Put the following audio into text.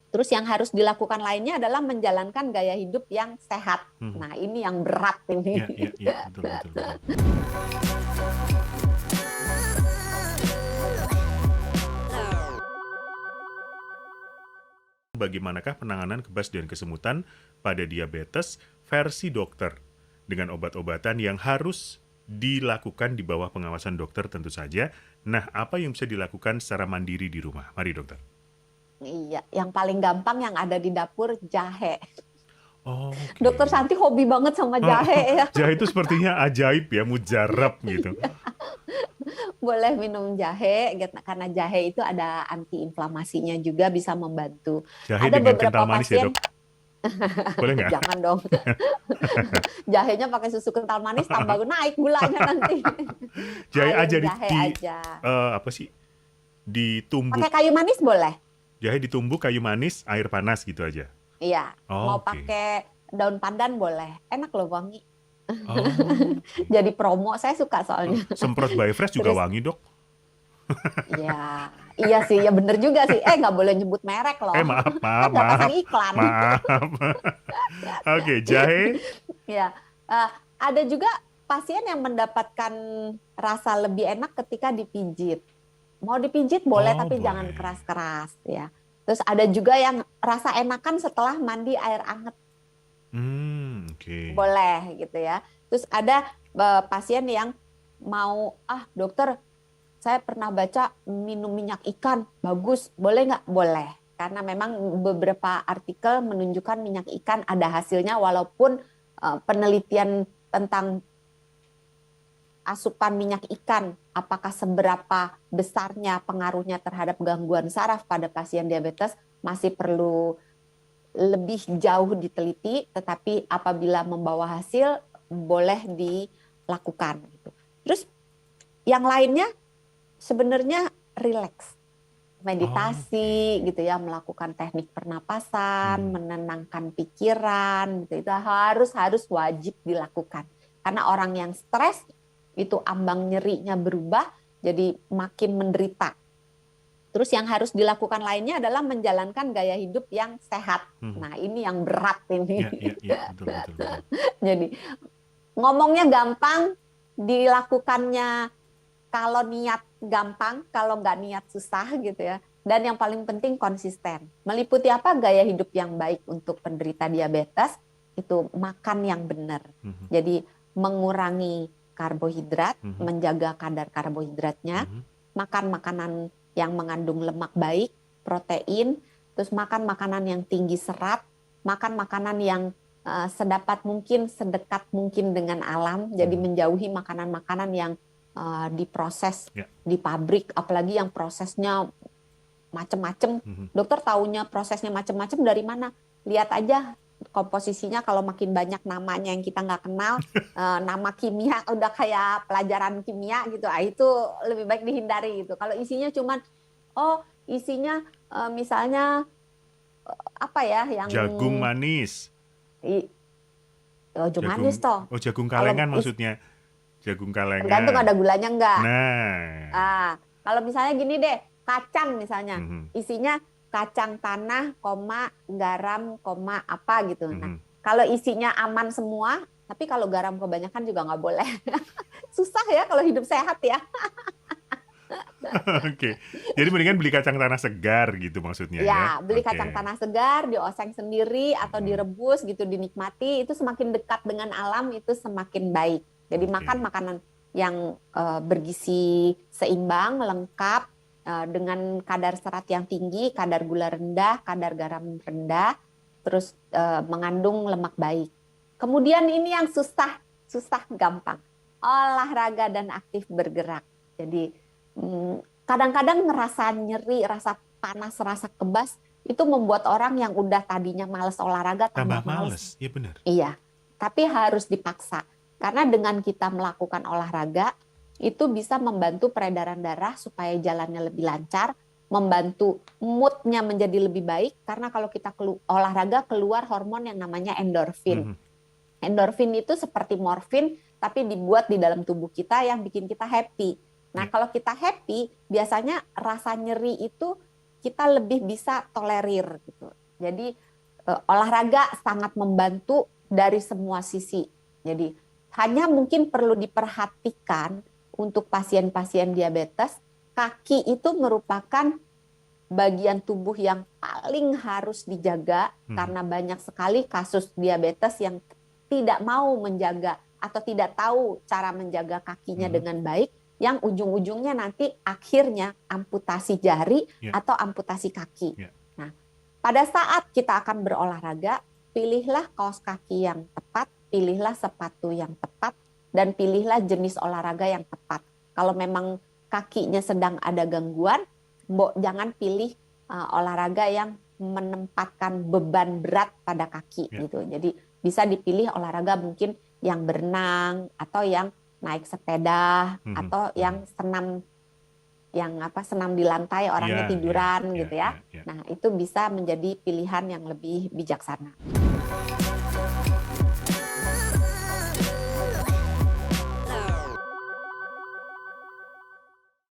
Terus yang harus dilakukan lainnya adalah menjalankan gaya hidup yang sehat. Mhm. Nah, ini yang berat ini. Iya, betul, betul, betul. Bagaimanakah penanganan kebas dan kesemutan pada diabetes versi dokter dengan obat-obatan yang harus dilakukan di bawah pengawasan dokter tentu saja. Nah, apa yang bisa dilakukan secara mandiri di rumah? Mari dokter. Iya, yang paling gampang yang ada di dapur jahe. Dokter Oke. Santi hobi banget sama Oh, jahe ya. jahe itu sepertinya ajaib ya, mujarab gitu. Boleh minum jahe karena jahe itu ada antiinflamasinya juga bisa membantu. Jahe Ada dengan kental beberapa manis ya pasien dok? Boleh nggak? jangan dong. Jahenya pakai susu kental manis tambah naik gulanya nanti. Jahe Air aja jahe aja. apa sih? Ditumbuk. Pakai kayu manis boleh. Jahe ditumbuk, kayu manis, air panas gitu aja. Iya, mau Oke. pakai daun pandan boleh. Enak loh wangi. Oke. Jadi promo saya suka soalnya. Semprot Bifresh juga Terus wangi dok. ya, iya sih, ya bener juga sih. Nggak boleh nyebut merek loh. Maaf, Kan maaf, nggak maaf. pasang iklan. Maaf. Oke, jahe. Ya, eh, ada juga pasien yang mendapatkan rasa lebih enak ketika dipijit. Mau dipijit boleh, Oh, tapi jangan boleh. keras-keras ya. Terus ada juga yang rasa enakan setelah mandi air anget, Oke. boleh gitu ya. Terus ada pasien yang mau, dokter, saya pernah baca minum minyak ikan, bagus, boleh nggak? Boleh. Karena memang beberapa artikel menunjukkan minyak ikan ada hasilnya, walaupun penelitian tentang asupan minyak ikan, apakah seberapa besarnya pengaruhnya terhadap gangguan saraf pada pasien diabetes masih perlu lebih jauh diteliti, tetapi apabila membawa hasil boleh dilakukan. Terus yang lainnya sebenarnya rileks, meditasi gitu ya, melakukan teknik pernapasan, menenangkan pikiran gitu, itu harus wajib dilakukan. Karena orang yang stres itu ambang nyerinya berubah jadi makin menderita. Terus yang harus dilakukan lainnya adalah menjalankan gaya hidup yang sehat. Nah, ini yang berat ini. Iya, betul, betul, betul. Jadi ngomongnya gampang, dilakukannya kalau niat gampang, kalau nggak niat susah gitu ya. Dan yang paling penting konsisten. Meliputi apa? Gaya hidup yang baik untuk penderita diabetes, itu makan yang benar. Jadi mengurangi karbohidrat, menjaga kadar karbohidratnya, makan makanan yang mengandung lemak baik, protein, terus makan makanan yang tinggi serat, makan makanan yang sedapat mungkin, sedekat mungkin dengan alam, jadi menjauhi makanan-makanan yang diproses di pabrik, apalagi yang prosesnya macam-macam. Dokter taunya prosesnya macam-macam dari mana? Lihat aja komposisinya, kalau makin banyak namanya yang kita nggak kenal, nama kimia udah kayak pelajaran kimia gitu, itu lebih baik dihindari gitu. Kalau isinya cuman isinya misalnya apa ya yang jagung manis. manis toh. Jagung Kalau kalengan maksudnya. Jagung tergantung kalengan. ada gulanya enggak. Nah. Kalau misalnya gini deh, kacang misalnya, isinya kacang tanah, garam, apa gitu. Nah, kalau isinya aman semua, tapi kalau garam kebanyakan juga nggak boleh. Susah ya kalau hidup sehat ya. Oke. Jadi mendingan beli kacang tanah segar gitu maksudnya ya. Ya, beli kacang tanah segar, dioseng sendiri atau direbus gitu, dinikmati, itu semakin dekat dengan alam itu semakin baik. Jadi makan makanan yang bergizi seimbang, lengkap, dengan kadar serat yang tinggi, kadar gula rendah, kadar garam rendah, terus mengandung lemak baik. Kemudian ini yang susah gampang, olahraga dan aktif bergerak. Jadi kadang-kadang ngerasa nyeri, rasa panas, rasa kebas, itu membuat orang yang udah tadinya males olahraga tambah males. Iya benar. Iya, tapi harus dipaksa. Karena dengan kita melakukan olahraga, itu bisa membantu peredaran darah supaya jalannya lebih lancar, membantu moodnya menjadi lebih baik, karena kalau kita olahraga keluar hormon yang namanya endorfin. Endorfin itu seperti morfin, tapi dibuat di dalam tubuh kita yang bikin kita happy. Nah, kalau kita happy, biasanya rasa nyeri itu kita lebih bisa tolerir gitu. Jadi olahraga sangat membantu dari semua sisi. Jadi hanya mungkin perlu diperhatikan untuk pasien-pasien diabetes, kaki itu merupakan bagian tubuh yang paling harus dijaga karena banyak sekali kasus diabetes yang tidak mau menjaga atau tidak tahu cara menjaga kakinya dengan baik, yang ujung-ujungnya nanti akhirnya amputasi jari atau amputasi kaki. Nah, pada saat kita akan berolahraga, pilihlah kaos kaki yang tepat, pilihlah sepatu yang tepat, dan pilihlah jenis olahraga yang tepat. Kalau memang kakinya sedang ada gangguan, jangan pilih olahraga yang menempatkan beban berat pada kaki gitu. Jadi bisa dipilih olahraga mungkin yang berenang atau yang naik sepeda atau yang senam senam di lantai orangnya tiduran gitu ya. Nah, itu bisa menjadi pilihan yang lebih bijaksana.